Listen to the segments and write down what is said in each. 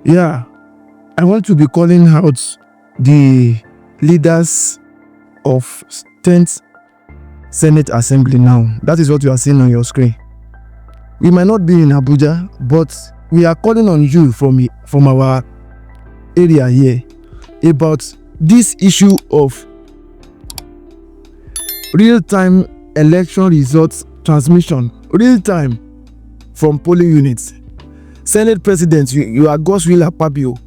Yeah, I want to be calling out the leaders of 10th Senate Assembly now. That is what you are seeing on your screen. We might not be in Abuja, but we are calling on you from our area here about this issue of real-time election results transmission, real-time from polling units. Senate President, you are Godswill Akpabio.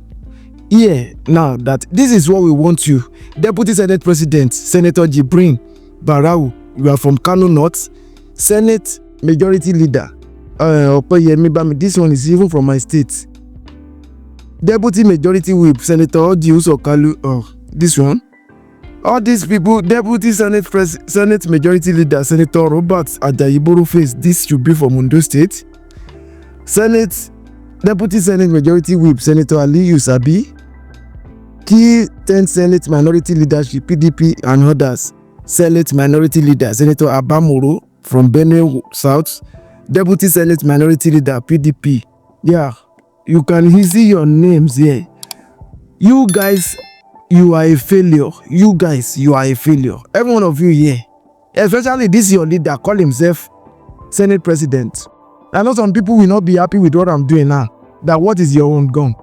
Here now that this is what we want you. Deputy Senate President, Senator Jibrin Barau, you are from Kano North. Senate Majority Leader, this one is even from my state. Deputy Majority Whip, Senator Odius Okalu, this one. All these people, Deputy Senate Majority Leader, Senator Robert Adayiboro Face, this should be from Ondo State. Deputy Senate Majority Whip, Senator Ali Yusabi. Key 10 Senate Minority Leadership, PDP and others. Senate Minority Leader, Senator Abamoro from Benue South. Deputy Senate Minority Leader, PDP. Yeah, you can see your names here. You guys, you are a failure. You guys, you are a failure. Every one of you here. Especially this your leader, call himself Senate President. I know some people will not be happy with what I'm doing now. That what is your own gun?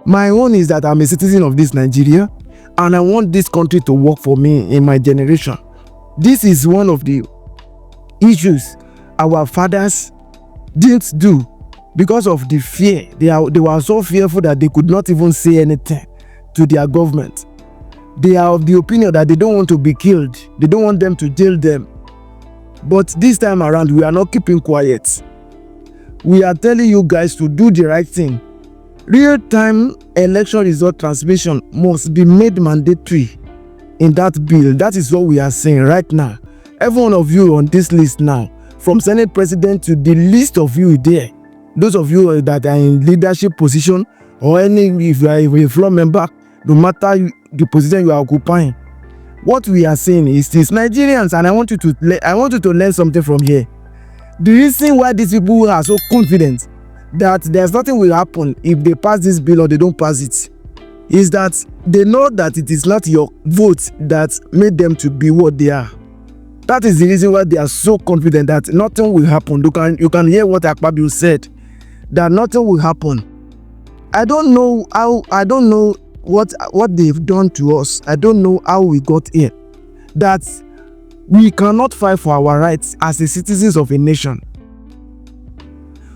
My own is that I'm a citizen of this Nigeria and I want this country to work for me in my generation. This is one of the issues our fathers didn't do because of the fear. They were so fearful that they could not even say anything to their government. They are of the opinion that they don't want to be killed. They don't want them to jail them. But this time around, we are not keeping quiet. We are telling you guys to do the right thing. Real-time election result transmission must be made mandatory in that bill. That is what we are saying right now. Every one of you on this list now, from Senate President to the list of you there, those of you that are in leadership position or if you are a floor member, no matter the position you are occupying, what we are saying is this: Nigerians, and I want you to learn something from here. The reason why these people are so confident that there's nothing will happen if they pass this bill or they don't pass it is that they know that it is not your vote that made them to be what they are. That is the reason why they are so confident that nothing will happen. You can hear what Akpabio said, that nothing will happen. I don't know what they've done to us. I don't know how we got here. That we cannot fight for our rights as the citizens of a nation.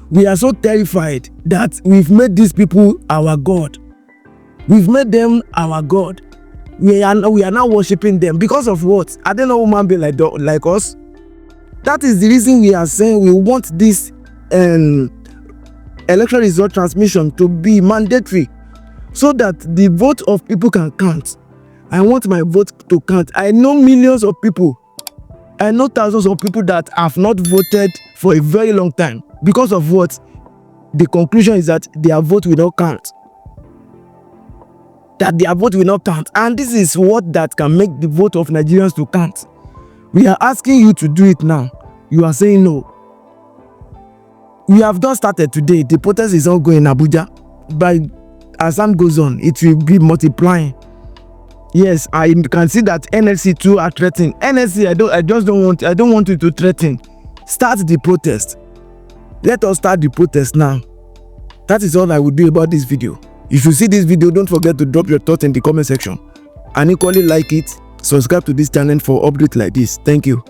We are so terrified that we've made these people our God. We've made them our God. We are now worshiping them because of what? I don't know human being like us. That is the reason we are saying we want this election result transmission to be mandatory so that the vote of people can count. I want my vote to count. I know millions of people. I know thousands of people that have not voted for a very long time. Because of what? The conclusion is that their vote will not count. That their vote will not count. And this is what that can make the vote of Nigerians to count. We are asking you to do it now. You are saying no. We have just started today. The protest is ongoing in Abuja. But as time goes on, it will be multiplying. Yes, I can see that NLC too are threatening. NLC, I don't want you to threaten. Start the protest. Let us start the protest now. That is all I will do about this video. If you see this video, don't forget to drop your thoughts in the comment section. And equally like it, subscribe to this channel for updates like this. Thank you.